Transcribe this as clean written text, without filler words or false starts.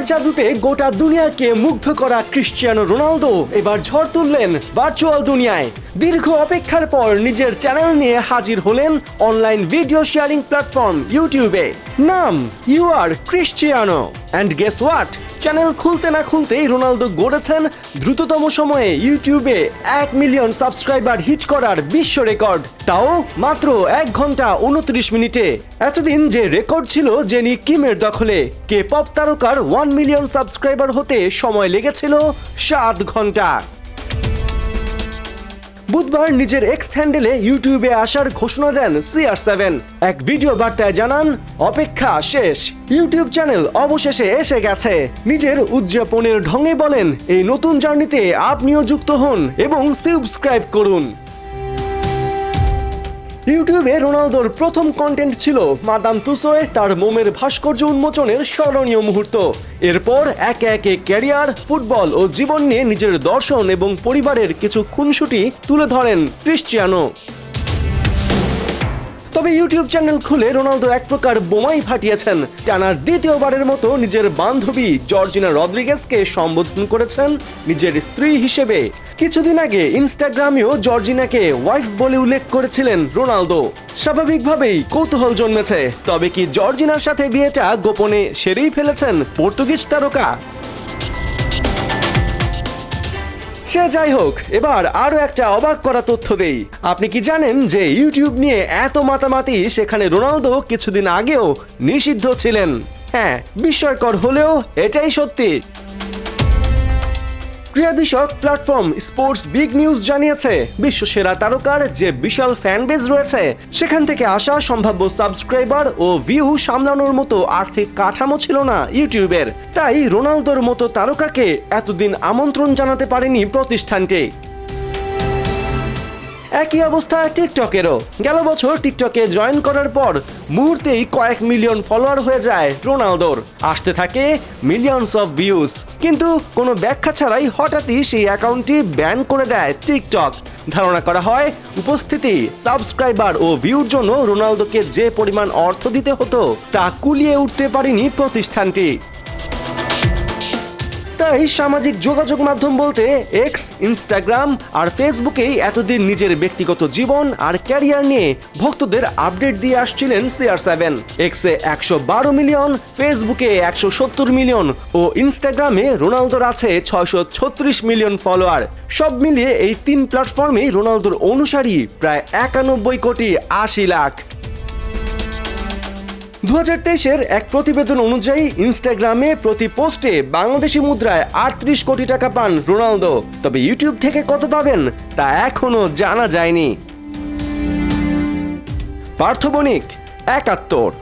জাদুতে গোটা দুনিয়াকে মুগ্ধ করা ক্রিশ্চিয়ানো রোনালদো এবার ঝড় তুললেন ভার্চুয়াল দুনিয়ায়। দীর্ঘ অপেক্ষার পর নিজের চ্যানেল নিয়ে হাজির হলেন অনলাইন ভিডিও শেয়ারিং প্ল্যাটফর্ম ইউটিউবে। নাম U R Cristiano and guess what, channel খুলতে না খুলতেই রোনালদো গড়েছেন দ্রুততম সময়ে ইউটিউবে 1 মিলিয়ন সাবস্ক্রাইবার হিট করার বিশ্ব রেকর্ড, তাও মাত্র 1 ঘন্টা 29 মিনিটে। এতদিন যে রেকর্ড ছিল জেনি কিমের দখলে, কে পপ তারকার 1 মিলিয়ন সাবস্ক্রাইবার হতে সময় লেগেছিল 7 ঘন্টা। বুধবার নিজের এক্স হ্যান্ডেলে ইউটিউবে আসার ঘোষণা দেন CR7। এক ভিডিও বার্তায় জানান, অপেক্ষা শেষ, ইউটিউব চ্যানেল অবশেষে এসে গেছে। নিজের উদযাপনের ঢঙে বলেন, এই নতুন জার্নিতে আপনিও যুক্ত হন এবং সাবস্ক্রাইব করুন। ইউটিউবে রোনালদোর প্রথম কন্টেন্ট ছিল মাদাম তুসোয় তার মোমের ভাস্কর্য উন্মোচনের স্মরণীয় মুহূর্ত। এরপর একে একে ক্যারিয়ার, ফুটবল ও জীবন নিয়ে নিজের দর্শন এবং পরিবারের কিছু খুনসুটি তুলে ধরেন ক্রিশ্চিয়ানো। তবে ইউটিউব চ্যানেল খুলে রোনালদো এক প্রকার বোমাই ফাটিয়েছেন। টানার দ্বিতীয়বারের মতো নিজের বান্ধবী জর্জিনা রদ্রিগেজকে সম্বোধন করেছেন নিজের স্ত্রী হিসেবে। কিছুদিন আগে ইনস্টাগ্রামেও জর্জিনাকে ওয়াইফ বলে উল্লেখ করেছিলেন রোনালদো। স্বাভাবিকভাবেই কৌতূহল জন্মেছে, তবে কি জর্জিনার সাথে বিয়েটা গোপনে সেরেই ফেলেছেন পর্তুগিজ তারকা? সে যাই হোক, এবার আরো একটা অবাক করা তথ্য দেই। আপনি কি জানেন যে ইউটিউব নিয়ে এত মাতামাতি সেখানে রোনালদো কিছুদিন আগেও নিষিদ্ধ ছিলেন? হ্যাঁ, বিস্ময়কর হলেও এটাই সত্যি। ক্রীড়া বিষয়ক প্ল্যাটফর্ম স্পোর্টস বিগ নিউজ জানিয়েছে, বিশ্বসেরা তারকার যে বিশাল ফ্যান বেজ রয়েছে সেখান থেকে আসা সম্ভাব্য সাবস্ক্রাইবার ও ভিউ সামলানোর মতো আর্থিক কাঠামো ছিল না ইউটিউবের। তাই রোনালদোর মতো তারকাকে এতদিন আমন্ত্রণ জানাতে পারেনি প্রতিষ্ঠানটি। একই অবস্থা টিকটকেরও। গেল বছর টিকটকে জয়েন করার পর মুহূর্তেই কয়েক মিলিয়ন ফলোয়ার হয়ে যায় রোনালদোর, আসতে থাকে মিলিয়নস অফ ভিউজ। কিন্তু কোনো ব্যাখ্যা ছাড়াই হঠাৎই সেই অ্যাকাউন্টটি ব্যান করে দেয় টিকটক। ধারণা করা হয় উপস্থিতি, সাবস্ক্রাইবার ও ভিউর জন্য রোনালদোকে যে পরিমাণ অর্থ দিতে হতো তা কুলিয়ে উঠতে পারেনি প্রতিষ্ঠানটি। তাই সামাজিক যোগাযোগ মাধ্যম বলতে এক্স, ইনস্টাগ্রাম আর ফেসবুকেই এতদিন নিজের ব্যক্তিগত জীবন আর ক্যারিয়ার নিয়ে ভক্তদের আপডেট দিয়ে আসছিলেন CR7। এক্সে 112 মিলিয়ন, ফেসবুকে 170 মিলিয়ন ও ইনস্টাগ্রামে রোনালদোর আছে 636 মিলিয়ন ফলোয়ার। সব মিলিয়ে এই 3 প্ল্যাটফর্মে রোনালদোর অনুসারী প্রায় 91 কোটি 80 লাখ। 2023-এর এক প্রতিবেদন অনুযায়ী ইনস্টাগ্রামে প্রতি পোস্টে বাংলাদেশি মুদ্রায় 38 কোটি টাকা পান রোনালদো। তবে ইউটিউব থেকে কত পাবেন তা এখনো জানা যায়নি। পার্থ বণিক, 71।